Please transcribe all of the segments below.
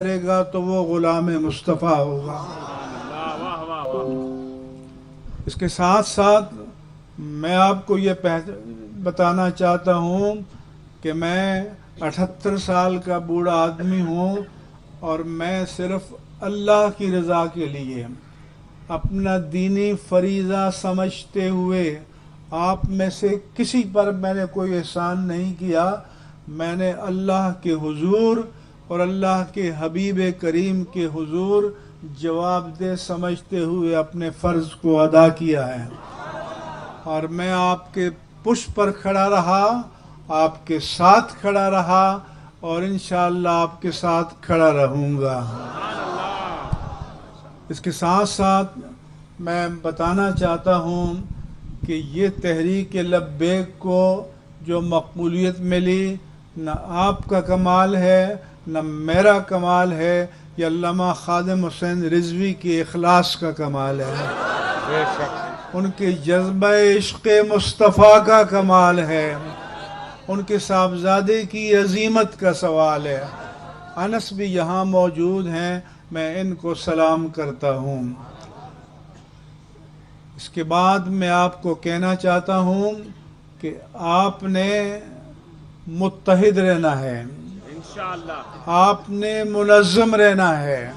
کرے گا تو وہ غلام مصطفیٰ ہوگا۔ اس کے ساتھ ساتھ میں آپ کو یہ بتانا چاہتا ہوں کہ میں 78 سال کا بوڑھا آدمی ہوں اور میں صرف اللہ کی رضا کے لیے اپنا دینی فریضہ سمجھتے ہوئے آپ میں سے کسی پر میں نے کوئی احسان نہیں کیا۔ میں نے اللہ کے حضور اور اللہ کے حبیب کریم کے حضور جواب دہ سمجھتے ہوئے اپنے فرض کو ادا کیا ہے، اور میں آپ کے پشت پر کھڑا رہا، آپ کے ساتھ کھڑا رہا اور انشاءاللہ آپ کے ساتھ کھڑا رہوں گا۔ اس کے ساتھ ساتھ میں بتانا چاہتا ہوں کہ یہ تحریک لبیک کو جو مقبولیت ملی، نہ آپ کا کمال ہے نہ میرا کمال ہے، یہ علامہ خادم حسین رضوی کے اخلاص کا کمال ہے، ان کے جذبہ عشق مصطفیٰ کا کمال ہے، ان کے صاحبزادے کی عظیمت کا سوال ہے۔ انس بھی یہاں موجود ہیں، میں ان کو سلام کرتا ہوں۔ اس کے بعد میں آپ کو کہنا چاہتا ہوں کہ آپ نے متحد رہنا ہے، آپ نے منظم رہنا ہے،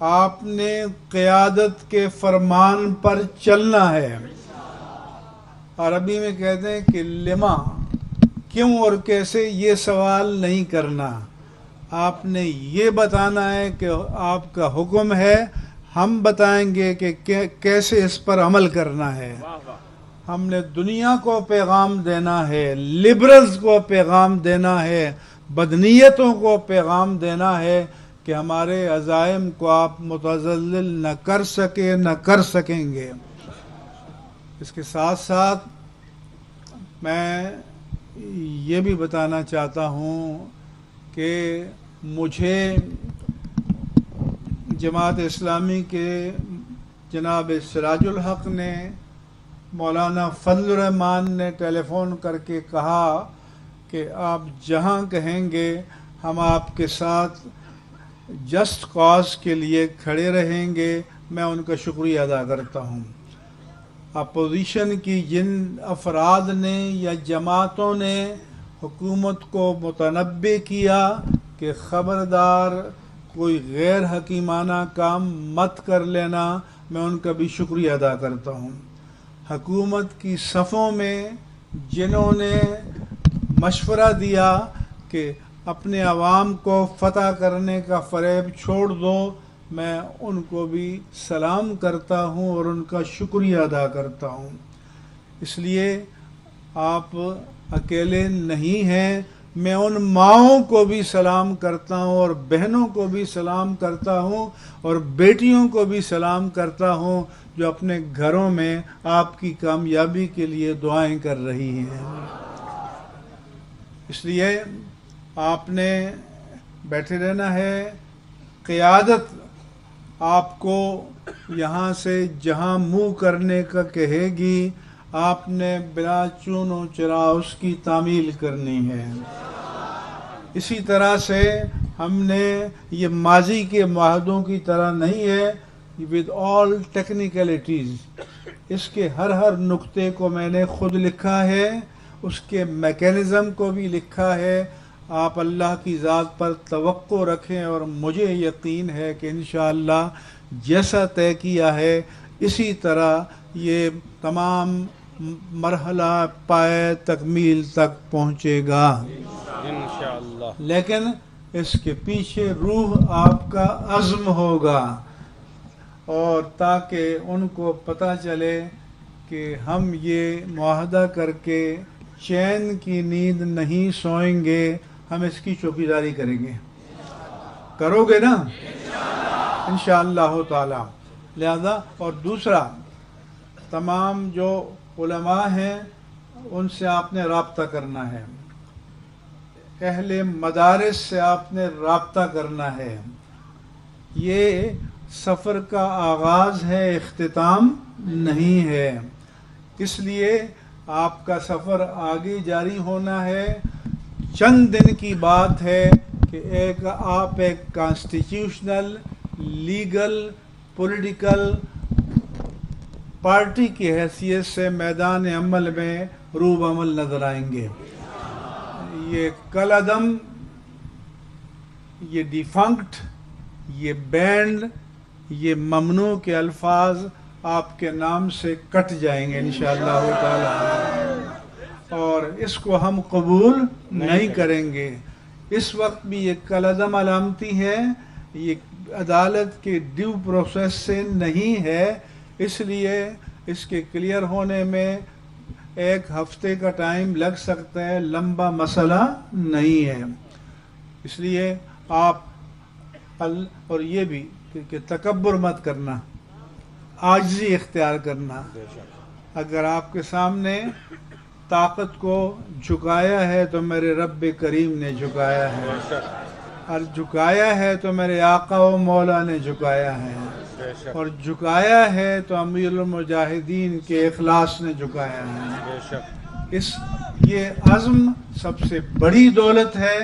آپ نے قیادت کے فرمان پر چلنا ہے۔ عربی میں کہتے ہیں کہ لما، کیوں اور کیسے یہ سوال نہیں کرنا، آپ نے یہ بتانا ہے کہ آپ کا حکم ہے، ہم بتائیں گے کہ کیسے اس پر عمل کرنا ہے۔ ہم نے دنیا کو پیغام دینا ہے، لبرلز کو پیغام دینا ہے، بدنیتوں کو پیغام دینا ہے کہ ہمارے عزائم کو آپ متزلزل نہ کر سکے، نہ کر سکیں گے۔ اس کے ساتھ ساتھ میں یہ بھی بتانا چاہتا ہوں کہ مجھے جماعت اسلامی کے جناب سراج الحق نے، مولانا فضل الرحمان نے ٹیلی فون کر کے کہا کہ آپ جہاں کہیں گے ہم آپ کے ساتھ جسٹ کاز کے لیے کھڑے رہیں گے۔ میں ان کا شکریہ ادا کرتا ہوں۔ اپوزیشن کی جن افراد نے یا جماعتوں نے حکومت کو متنبہ کیا کہ خبردار کوئی غیر حکیمانہ کام مت کر لینا، میں ان کا بھی شکریہ ادا کرتا ہوں۔ حکومت کی صفوں میں جنہوں نے مشورہ دیا کہ اپنے عوام کو فتح کرنے کا فریب چھوڑ دو، میں ان کو بھی سلام کرتا ہوں اور ان کا شکریہ ادا کرتا ہوں۔ اس لیے آپ اکیلے نہیں ہیں، میں ان ماؤں کو بھی سلام کرتا ہوں اور بہنوں کو بھی سلام کرتا ہوں اور بیٹیوں کو بھی سلام کرتا ہوں جو اپنے گھروں میں آپ کی کامیابی کے لیے دعائیں کر رہی ہیں۔ اس لیے آپ نے بیٹھے رہنا ہے۔ قیادت آپ کو یہاں سے جہاں منہ کرنے کا کہے گی، آپ نے بلا چون و چرا اس کی تعمیل کرنی ہے۔ اسی طرح سے ہم نے یہ ماضی کے معاہدوں کی طرح نہیں ہے، with all technicalities، اس کے ہر نقطے کو میں نے خود لکھا ہے، اس کے میکینزم کو بھی لکھا ہے۔ آپ اللہ کی ذات پر توقع رکھیں اور مجھے یقین ہے کہ انشاءاللہ جیسا طے کیا ہے اسی طرح یہ تمام مرحلہ پائے تکمیل تک پہنچے گا انشاءاللہ۔ لیکن اس کے پیچھے روح آپ کا عزم ہوگا، اور تاکہ ان کو پتہ چلے کہ ہم یہ معاہدہ کر کے چین کی نیند نہیں سوئیں گے، ہم اس کی چوکیداری کریں گے۔ کرو گے نا انشاءاللہ تعالی۔ لہذا اور دوسرا، تمام جو علماء ہیں ان سے آپ نے رابطہ کرنا ہے، اہل مدارس سے آپ نے رابطہ کرنا ہے۔ یہ سفر کا آغاز ہے، اختتام نہیں ہے، اس لیے آپ کا سفر آگے جاری ہونا ہے۔ چند دن کی بات ہے کہ کہ آپ ایک کانسٹیٹیوشنل لیگل پولیٹیکل پارٹی کی حیثیت سے میدان عمل میں روب عمل نظر آئیں گے. یہ کل عدم، یہ ڈیفنکٹ، یہ بینڈ، یہ ممنوع کے الفاظ آپ کے نام سے کٹ جائیں گے انشاءاللہ تعالی، اور اس کو ہم قبول نہیں کریں گے. اس وقت بھی یہ کل عدم علامتی ہے، یہ عدالت کے ڈیو پروسیس سے نہیں ہے، اس لیے اس کے کلیئر ہونے میں 1 ہفتے کا ٹائم لگ سکتا ہے، لمبا مسئلہ نہیں ہے. اس لیے آپ اور یہ بھی کہ تکبر مت کرنا، عاجزی اختیار کرنا. اگر آپ کے سامنے طاقت کو جھکایا ہے تو میرے رب کریم نے جھکایا ہے، اور جھکایا ہے تو میرے آقا و مولا نے جھکایا ہے، اور جھکایا ہے تو امیر المجاہدین کے اخلاص نے جھکایا ہے. یہ عزم سب سے بڑی دولت ہے،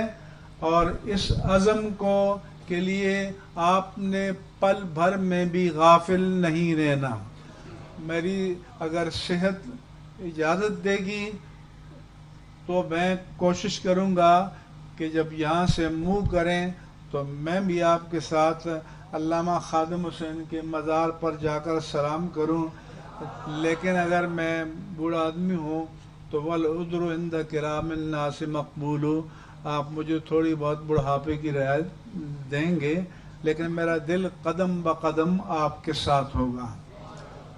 اور اس عزم کے لیے آپ نے پل بھر میں بھی غافل نہیں رہنا. میری اگر صحت اجازت دے گی تو میں کوشش کروں گا کہ جب یہاں سے منہ کریں تو میں بھی آپ کے ساتھ علامہ خادم حسین کے مزار پر جا کر سلام کروں. لیکن اگر میں بوڑھا آدمی ہوں تو والعذر عند کرام الناس مقبول، آپ مجھے تھوڑی بہت بڑھاپے کی رعایت دیں گے، لیکن میرا دل قدم بقدم آپ کے ساتھ ہوگا.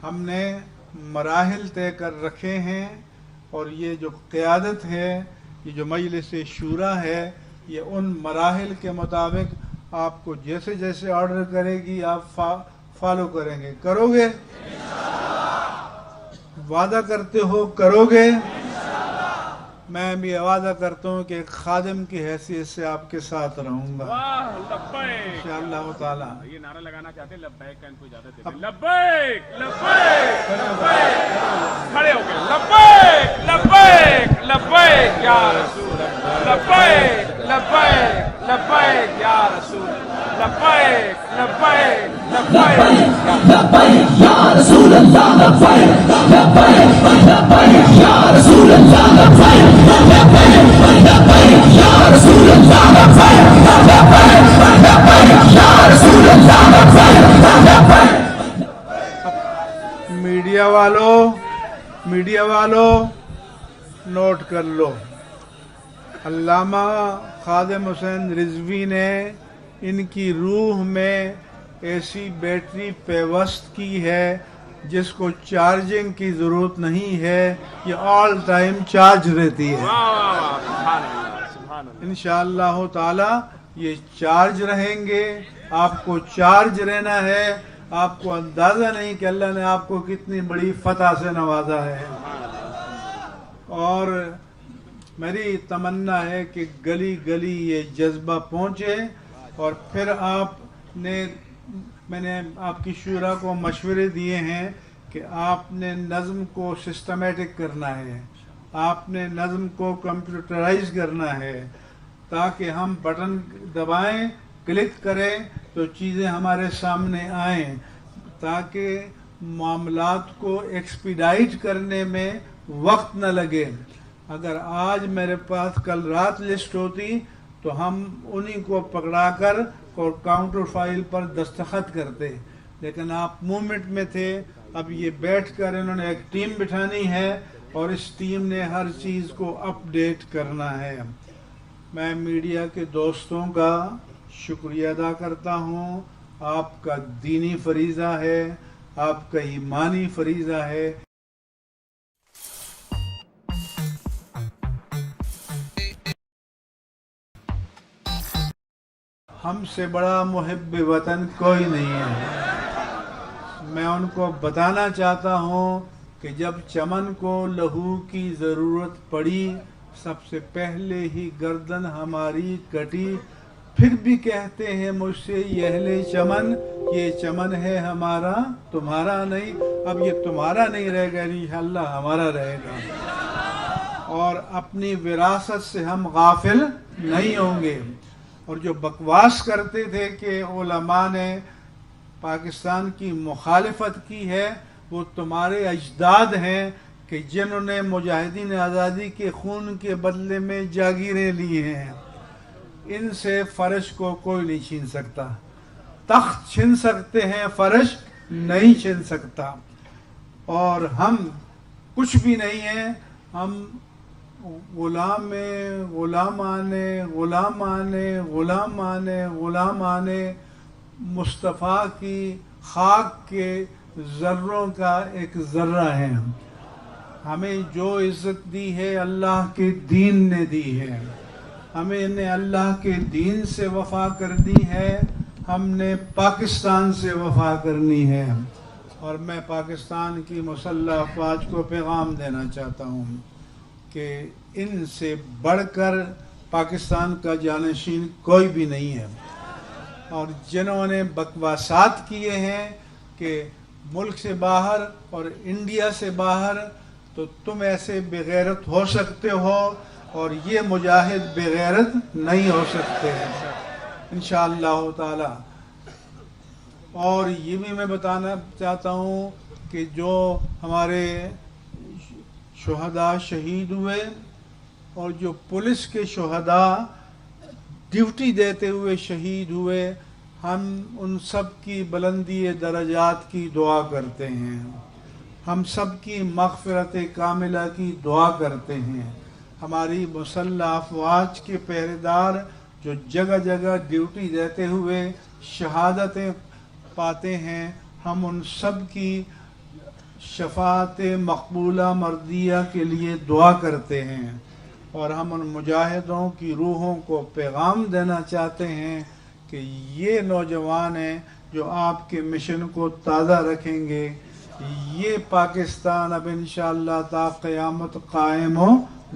ہم نے مراحل طے کر رکھے ہیں، اور یہ جو قیادت ہے، یہ جو مجلس شورا ہے، یہ ان مراحل کے مطابق آپ کو جیسے جیسے آرڈر کرے گی آپ فالو کریں گے. کرو گے؟ وعدہ کرتے ہو کرو گے؟ میں بھی وعدہ کرتا ہوں کہ ایک خادم کی حیثیت سے آپ کے ساتھ رہوں گا انشاءاللہ تعالی. یہ نعرہ لگانا چاہتے ہیں لبیک کا، ان کو اجازت دیتے ہیں. لبیک لبیک لبیک، کھڑے ہو گئے. لبیک لبیک لبیک یا رسول اللہ، لبیک لبیک لبیک یا رسول اللہ، لبیک لبیک لبیک یا رسول اللہ، لبیک لبیک یا رسول اللہ، لبیک لبیک یا رسول اللہ، لبیک لبیک یا رسول اللہ، لبیک. میڈیا والوں نوٹ کر لو، علامہ خادم حسین رضوی نے ان کی روح میں ایسی بیٹری پیوست کی ہے جس کو چارجنگ کی ضرورت نہیں ہے، یہ آل ٹائم چارج رہتی ہے. انشاءاللہ تعالی یہ چارج رہیں گے. آپ کو چارج رہنا ہے. آپ کو اندازہ نہیں کہ اللہ نے آپ کو کتنی بڑی فتح سے نوازا ہے. اور میری تمنا ہے کہ گلی گلی یہ جذبہ پہنچے، اور پھر میں نے آپ کی شورا کو مشورے دیے ہیں کہ آپ نے نظم کو سسٹمیٹک کرنا ہے، آپ نے نظم کو کمپیوٹرائز کرنا ہے، تاکہ ہم بٹن دبائیں، کلک کریں تو چیزیں ہمارے سامنے آئیں، تاکہ معاملات کو ایکسپیڈائٹ کرنے میں وقت نہ لگے. اگر آج میرے پاس کل رات لسٹ ہوتی تو ہم انہی کو پکڑا کر اور کاؤنٹر فائل پر دستخط کرتے، لیکن آپ موومنٹ میں تھے. اب یہ بیٹھ کر انہوں نے ایک ٹیم بٹھانی ہے، اور اس ٹیم نے ہر چیز کو اپ ڈیٹ کرنا ہے. میں میڈیا کے دوستوں کا شکریہ ادا کرتا ہوں. آپ کا دینی فریضہ ہے، آپ کا ایمانی فریضہ ہے. ہم سے بڑا محب وطن کوئی نہیں ہے. میں ان کو بتانا چاہتا ہوں کہ جب چمن کو لہو کی ضرورت پڑی، سب سے پہلے ہی گردن ہماری کٹی. پھر بھی کہتے ہیں مجھ سے یہ اہل چمن، یہ چمن ہے ہمارا تمہارا نہیں. اب یہ تمہارا نہیں رہے گا، انشاءاللہ ہمارا رہے گا، اور اپنی وراثت سے ہم غافل نہیں ہوں گے. اور جو بکواس کرتے تھے کہ علماء نے پاکستان کی مخالفت کی ہے، وہ تمہارے اجداد ہیں کہ جنہوں نے مجاہدین آزادی کے خون کے بدلے میں جاگیریں لی ہیں۔ ان سے فرش کو کوئی نہیں چھین سکتا۔ تخت چھین سکتے ہیں، فرش نہیں چھین سکتا۔ اور ہم کچھ بھی نہیں ہیں، ہم غلامان مصطفیٰ کی خاک کے ذروں کا ایک ذرہ ہیں۔ ہمیں جو عزت دی ہے اللہ کے دین نے دی ہے، ہمیں نے اللہ کے دین سے وفا کرنی ہے، ہم نے پاکستان سے وفا کرنی ہے۔ اور میں پاکستان کی مسلح افواج کو پیغام دینا چاہتا ہوں کہ ان سے بڑھ کر پاکستان کا جانشین کوئی بھی نہیں ہے۔ اور جنہوں نے بکواسات کیے ہیں کہ ملک سے باہر اور انڈیا سے باہر، تو تم ایسے بغیرت ہو سکتے ہو اور یہ مجاہد بغیرت نہیں ہو سکتے انشاءاللہ تعالی۔ اور یہ بھی میں بتانا چاہتا ہوں کہ جو ہمارے شہداء شہید ہوئے اور جو پولیس کے شہداء ڈیوٹی دیتے ہوئے شہید ہوئے، ہم ان سب کی بلندی درجات کی دعا کرتے ہیں، ہم سب کی مغفرت کاملہ کی دعا کرتے ہیں۔ ہماری مسلح افواج کے پہرےدار جو جگہ جگہ ڈیوٹی دیتے ہوئے شہادتیں پاتے ہیں، ہم ان سب کی شفاعت مقبولہ مردیہ کے لیے دعا کرتے ہیں۔ اور ہم ان مجاہدوں کی روحوں کو پیغام دینا چاہتے ہیں کہ یہ نوجوان ہیں جو آپ کے مشن کو تازہ رکھیں گے۔ یہ پاکستان اب انشاءاللہ تا قیامت قائم و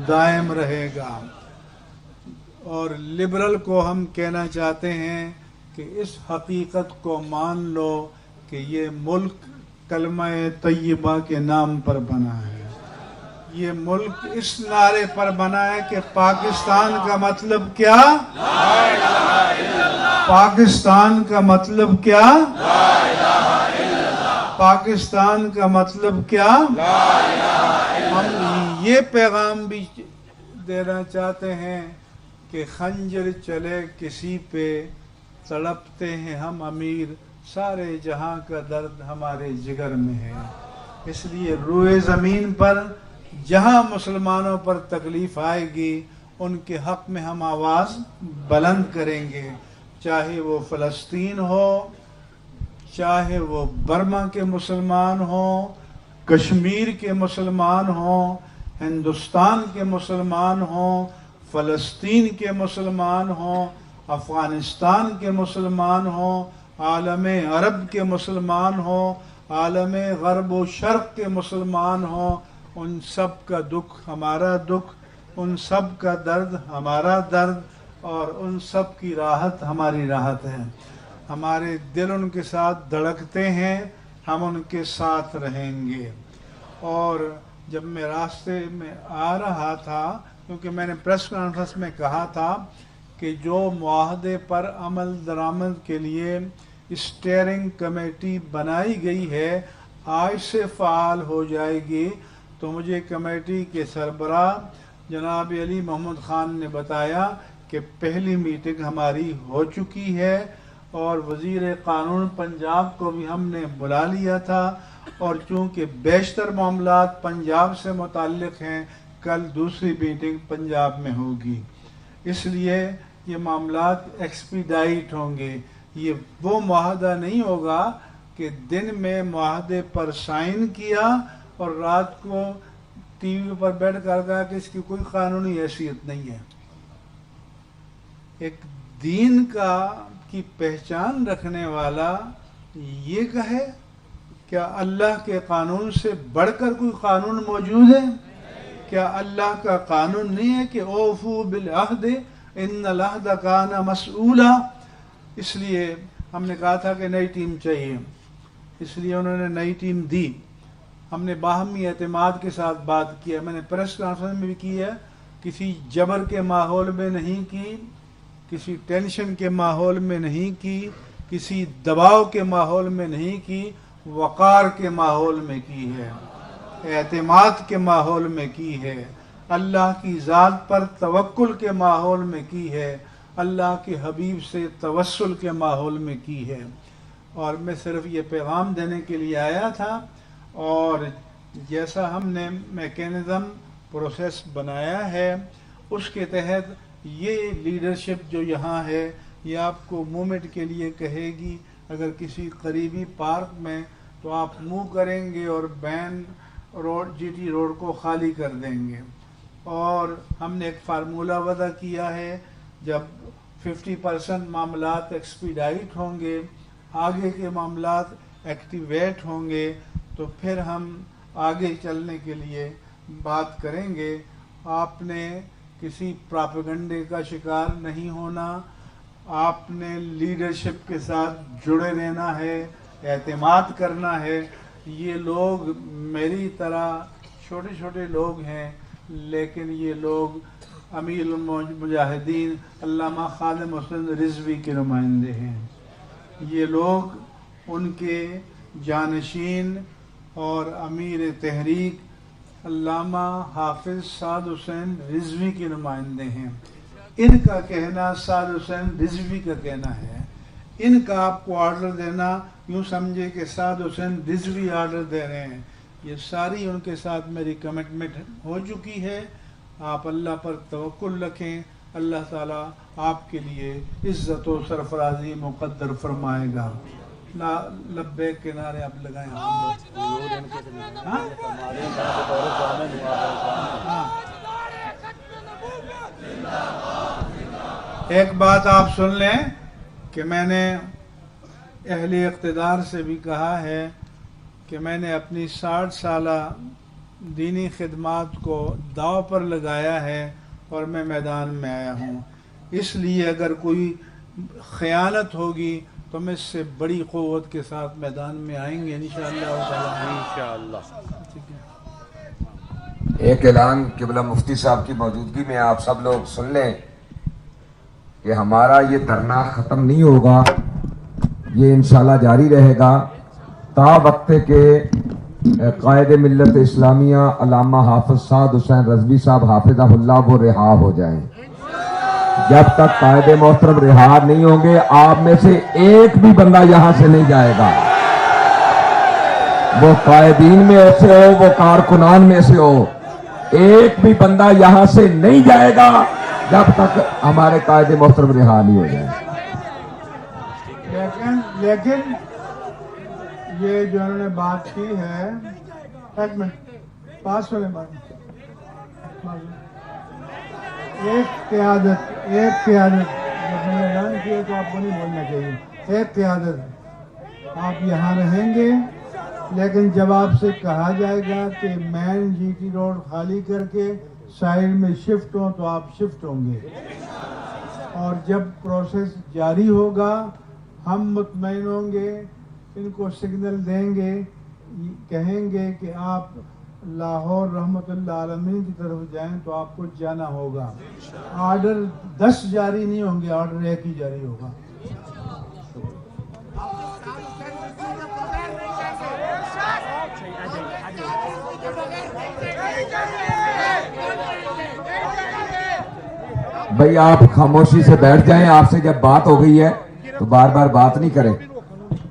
دائم رہے گا۔ اور لبرل کو ہم کہنا چاہتے ہیں کہ اس حقیقت کو مان لو کہ یہ ملک کلمہ طیبہ کے نام پر بنا ہے، یہ ملک اس نعرے پر بنا ہے کہ پاکستان کا مطلب کیا؟ پاکستان کا مطلب کیا؟ پاکستان کا مطلب کیا؟ ہم یہ پیغام بھی دینا چاہتے ہیں کہ خنجر چلے کسی پہ تڑپتے ہیں ہم امیر، سارے جہاں کا درد ہمارے جگر میں ہے۔ اس لیے روئے زمین پر جہاں مسلمانوں پر تکلیف آئے گی ان کے حق میں ہم آواز بلند کریں گے، چاہے وہ فلسطین ہو، چاہے وہ برما کے مسلمان ہوں، کشمیر کے مسلمان ہوں، ہندوستان کے مسلمان ہوں، فلسطین کے مسلمان ہوں، افغانستان کے مسلمان ہوں، عالم عرب کے مسلمان ہوں، عالم غرب و شرق کے مسلمان ہوں، ان سب کا دکھ ہمارا دکھ، ان سب کا درد ہمارا درد، اور ان سب کی راحت ہماری راحت ہے۔ ہمارے دل ان کے ساتھ دھڑکتے ہیں، ہم ان کے ساتھ رہیں گے۔ اور جب میں راستے میں آ رہا تھا، کیونکہ میں نے پریس کانفرنس میں کہا تھا کہ جو معاہدے پر عمل درآمد کے لیے اسٹیئرنگ کمیٹی بنائی گئی ہے آج سے فعال ہو جائے گی، تو مجھے کمیٹی کے سربراہ جناب علی محمد خان نے بتایا کہ پہلی میٹنگ ہماری ہو چکی ہے، اور وزیر قانون پنجاب کو بھی ہم نے بلا لیا تھا، اور چونکہ بیشتر معاملات پنجاب سے متعلق ہیں، کل دوسری میٹنگ پنجاب میں ہوگی۔ اس لیے یہ معاملات ایکسپیڈائٹ ہوں گے۔ یہ وہ معاہدہ نہیں ہوگا کہ دن میں معاہدے پر سائن کیا اور رات کو ٹی وی پر بیٹھ کر کہا کہ اس کی کوئی قانونی حیثیت نہیں ہے۔ ایک دین کی پہچان رکھنے والا یہ کہے کیا اللہ کے قانون سے بڑھ کر کوئی قانون موجود ہے؟ کیا اللہ کا قانون نہیں ہے کہ اوفو بالعہد ان العہد کان مسئولا؟ اس لیے ہم نے کہا تھا کہ نئی ٹیم چاہیے، اس لیے انہوں نے نئی ٹیم دی۔ ہم نے باہمی اعتماد کے ساتھ بات کیا، میں نے پریس کانفرنس میں بھی کی ہے، کسی جبر کے ماحول میں نہیں کی، کسی ٹینشن کے ماحول میں نہیں کی، کسی دباؤ کے ماحول میں نہیں کی، وقار کے ماحول میں کی ہے، اعتماد کے ماحول میں کی ہے، اللہ کی ذات پر توکل کے ماحول میں کی ہے، اللہ کے حبیب سے توسل کے ماحول میں کی ہے۔ اور میں صرف یہ پیغام دینے کے لیے آیا تھا، اور جیسا ہم نے میکینزم پروسیس بنایا ہے اس کے تحت یہ لیڈرشپ جو یہاں ہے یہ آپ کو موومنٹ کے لیے کہے گی، اگر کسی قریبی پارک میں تو آپ موو کریں گے اور بین روڈ جی ٹی روڈ کو خالی کر دیں گے۔ اور ہم نے ایک فارمولہ وضع کیا ہے، جب 50% معاملات ایکسپیڈائٹ ہوں گے، آگے کے معاملات ایکٹیویٹ ہوں گے، تو پھر ہم آگے چلنے کے لیے بات کریں گے۔ آپ نے کسی پراپیگنڈے کا شکار نہیں ہونا، آپ نے لیڈرشپ کے ساتھ جڑے رہنا ہے، اعتماد کرنا ہے۔ یہ لوگ میری طرح چھوٹے چھوٹے لوگ ہیں، لیکن یہ لوگ امیر المجاہدین علامہ خادم حسین رضوی کے نمائندے ہیں۔ یہ لوگ ان کے جانشین اور امیر تحریک علامہ حافظ سعد حسین رضوی کے نمائندے ہیں۔ ان کا کہنا سعد حسین رضوی کا کہنا ہے، ان کا آپ کو آرڈر دینا یوں سمجھے کہ سعد حسین رضوی آرڈر دے رہے ہیں۔ یہ ساری ان کے ساتھ میری کمٹمنٹ ہو چکی ہے۔ آپ اللہ پر توکل رکھیں، اللہ تعالیٰ آپ کے لیے عزت و سرفرازی مقدر فرمائے گا۔ لبیک کے نعرے آپ لگائیں۔ ایک بات آپ سن لیں کہ میں نے اہل اقتدار سے بھی کہا ہے کہ میں نے اپنی 60 سالہ دینی خدمات کو داؤ پر لگایا ہے اور میں میدان میں آیا ہوں۔ اس لیے اگر کوئی خیانت ہوگی تو میں اس سے بڑی قوت کے ساتھ میدان میں آئیں گے انشاءاللہ۔ ایک اعلان قبلہ مفتی صاحب کی موجودگی میں آپ سب لوگ سن لیں کہ ہمارا یہ دھرنا ختم نہیں ہوگا، یہ انشاءاللہ جاری رہے گا تا وقت کے قائد ملت اسلامیہ علامہ حافظ سعد حسین رضوی صاحب حافظہ اللہ وہ رہا ہو جائیں۔ جب تک قائد محترم رہا نہیں ہوں گے آپ میں سے ایک بھی بندہ یہاں سے نہیں جائے گا، وہ قائدین میں سے ہو وہ کارکنان میں سے ہو، ایک بھی بندہ یہاں سے نہیں جائے گا جب تک ہمارے قائد محترم رہا نہیں ہو جائے۔ لیکن یہ جو انہوں نے بات کی ہے، ایک منٹ پاس ہونے بات، ایک قیادت جب میں نے اعلان کیا تو آپ کو نہیں بولنا چاہیے۔ ایک قیادت، آپ یہاں رہیں گے، لیکن جب آپ سے کہا جائے گا کہ مین جی ٹی روڈ خالی کر کے سائڈ میں شفٹ ہوں تو آپ شفٹ ہوں گے، اور جب پروسیس جاری ہوگا ہم مطمئن ہوں گے، ان کو سگنل دیں گے، کہیں گے کہ آپ لاہور رحمت اللہ عالمین کی طرف جائیں تو آپ کو جانا ہوگا۔ آرڈر 10 جاری نہیں ہوں گے، آرڈر 1 ہی جاری ہوگا۔ بھئی آپ خاموشی سے بیٹھ جائیں، آپ سے جب بات ہو گئی ہے تو بار بار بات نہیں کریں،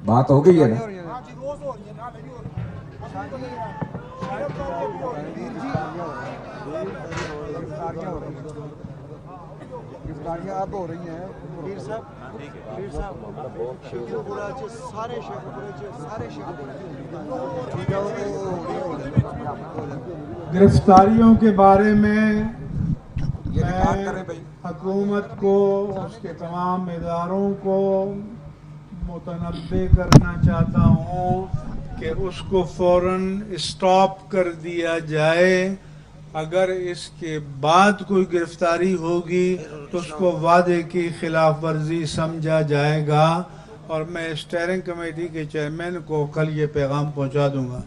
بات ہو گئی ہے نا۔ اب ہو رہی ہیں پیر صاحب گرفتاریوں کے بارے میں حکومت کو، اس کے تمام اداروں کو متنبع کرنا چاہتا ہوں کہ اس کو فوراً اسٹاپ کر دیا جائے۔ اگر اس کے بعد کوئی گرفتاری ہوگی تو اس کو وعدے کی خلاف ورزی سمجھا جائے گا، اور میں اسٹیئرنگ کمیٹی کے چیئرمین کو کل یہ پیغام پہنچا دوں گا۔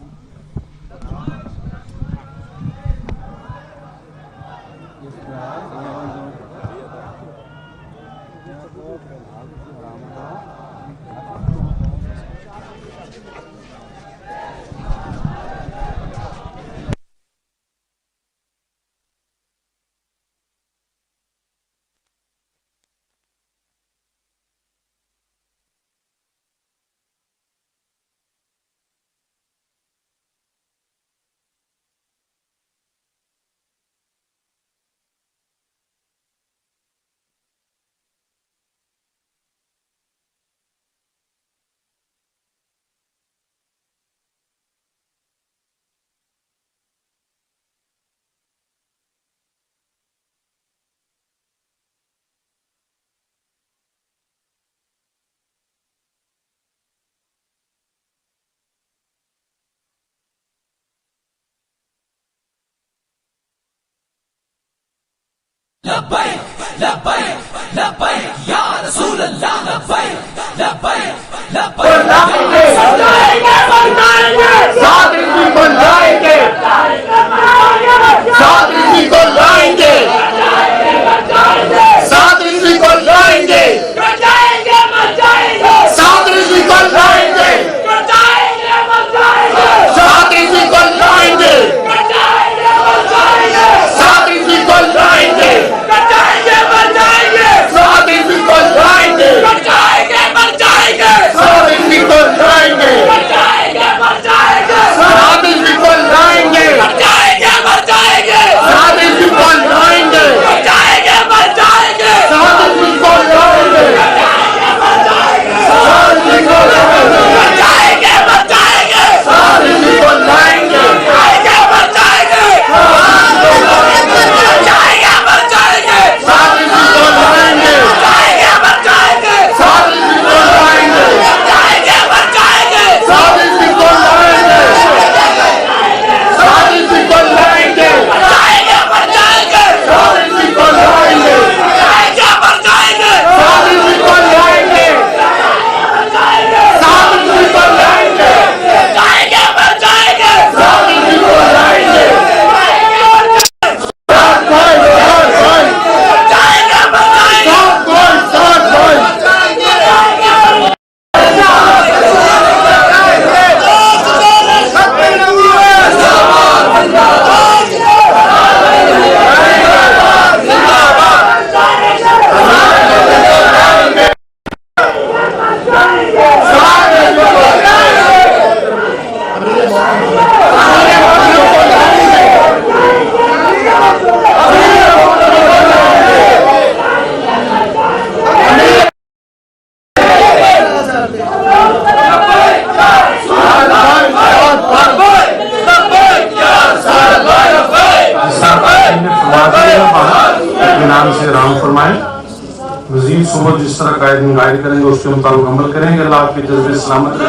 مزید صبح جس طرح گائیڈ کریں گے اس کے مطابق عمل کریں گے. اللہ آپ کے جذبے سلامت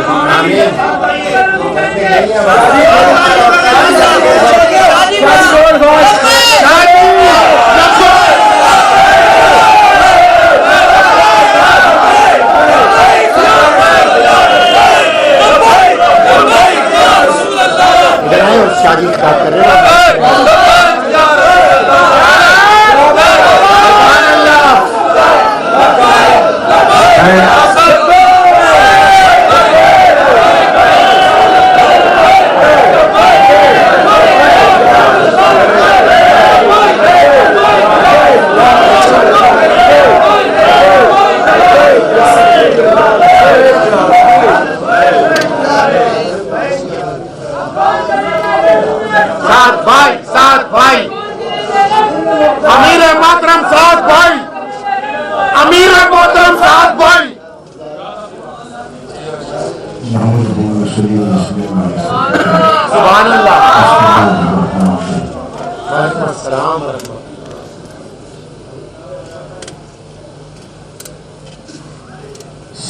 شادی خطاب کر رہے ہیں.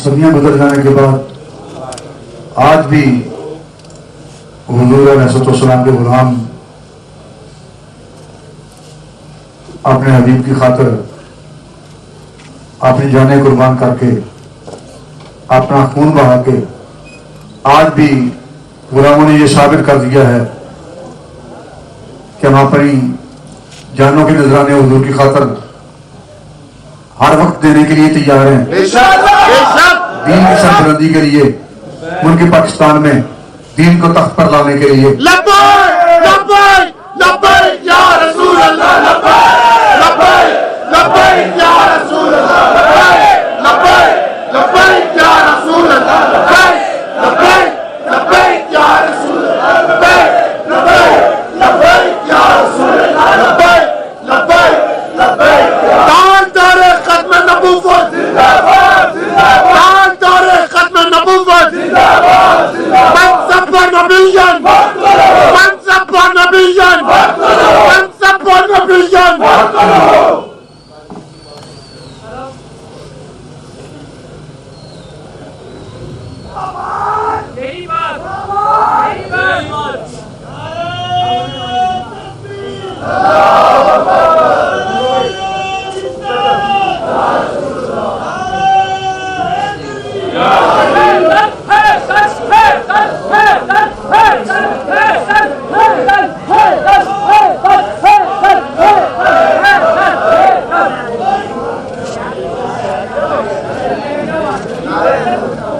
صدیاں گزر جانے کے بعد آج بھی حضور علیہ السلام کے غلام اپنے حبیب کی خاطر اپنی جانیں قربان کر کے اپنا خون بہا کے آج بھی غلاموں نے یہ ثابت کر دیا ہے کہ ہم اپنی جانوں کے نذرانے حضور کی خاطر ہر وقت دینے کے لیے تیار ہیں. دین کی سربلندی کے لیے ملک پاکستان میں دین کو تخت پر لانے کے لیے. لبیک لبیک لبیک یا رسول اللہ. لبیک لبیک لبیک یا رسول اللہ. لبیک لبیک یا رسول اللہ. لبیک لبیک یا رسول اللہ. لبیک لبیک یا رسول اللہ. لبیک لبیک لبیک تاجدار ختم نبوت زندہ باد. تاجدار ختم نبوت زندہ باد. منصب نبیان منصب نبیان منصب نبیان.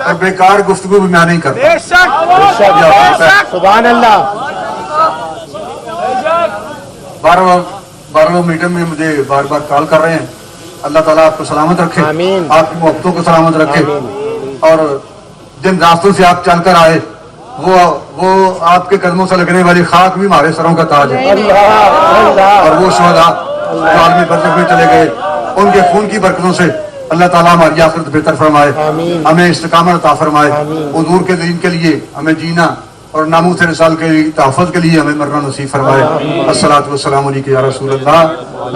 اور بیکار گفتگو بھی میں نہیں کرتا. سبحان اللہ. 12 میٹنگ میں مجھے بار بار کال کر رہے ہیں. اللہ تعالیٰ آپ کو سلامت رکھے, آمین. آپ کی محبتوں کو سلامت رکھے, اور جن راستوں سے آپ چل کر آئے وہ آپ کے قدموں سے لگنے والی خاک بھی ہمارے سروں کا تاج ہے. اور وہ شہداء جو عالمی برزخ میں چلے گئے, ان کے خون کی برکتوں سے اللہ تعالیٰ ہماری آخرت بہتر فرمائے, ہمیں استقامت عطا فرمائے, حضور کے دین کے لیے ہمیں جینا اور ناموس رسالت کے تحفظ کے لیے ہمیں مرنا نصیب فرمائے. الصلاۃ والسلام علیک یا رسول اللہ.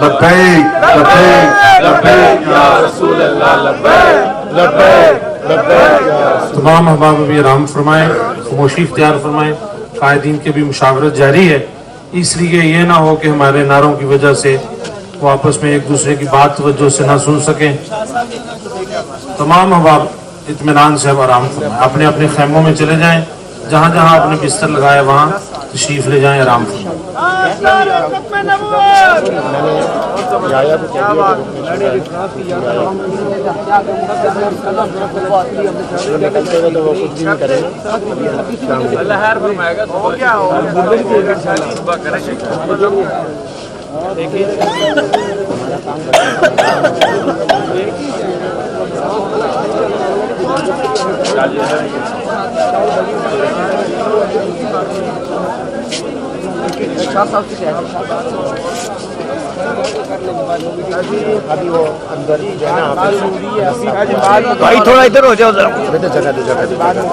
لبیک لبیک لبیک یا رسول اللہ. لبیک لبیک لبیک. تمام احباب بھی آرام فرمائیں, خاموشی اختیار فرمائیں. قائدین کی بھی مشاورت جاری ہے, اس لیے یہ نہ ہو کہ ہمارے نعروں کی وجہ سے وہ آپس میں ایک دوسرے کی بات توجہ سے نہ سن سکیں. تمام احباب اطمینان سے اب آرام فرمائیں, اپنے اپنے خیموں میں چلے جائیں, جہاں جہاں آپ نے بستر لگایا وہاں تشریف لے جائیں, آرام فرمائیں. بھائی تھوڑا ادھر ہو جاؤ ذرا. جگہ دو, جگہ دو.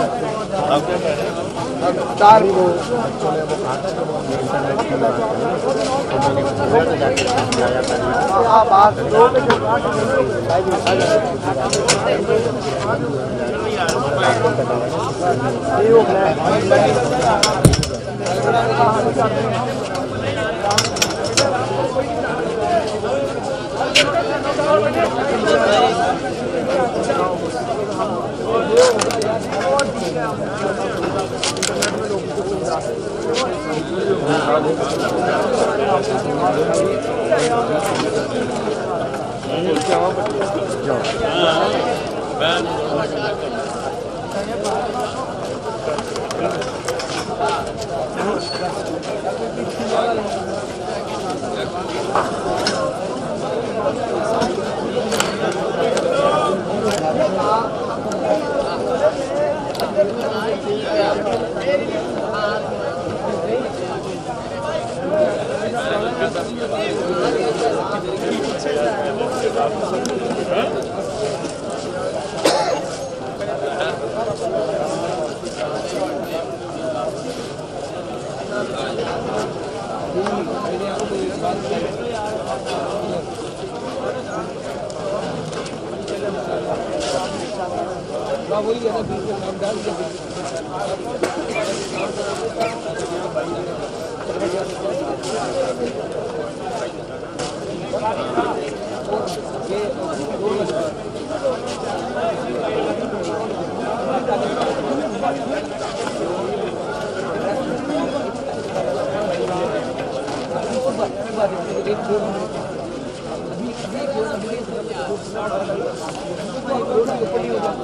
لبیک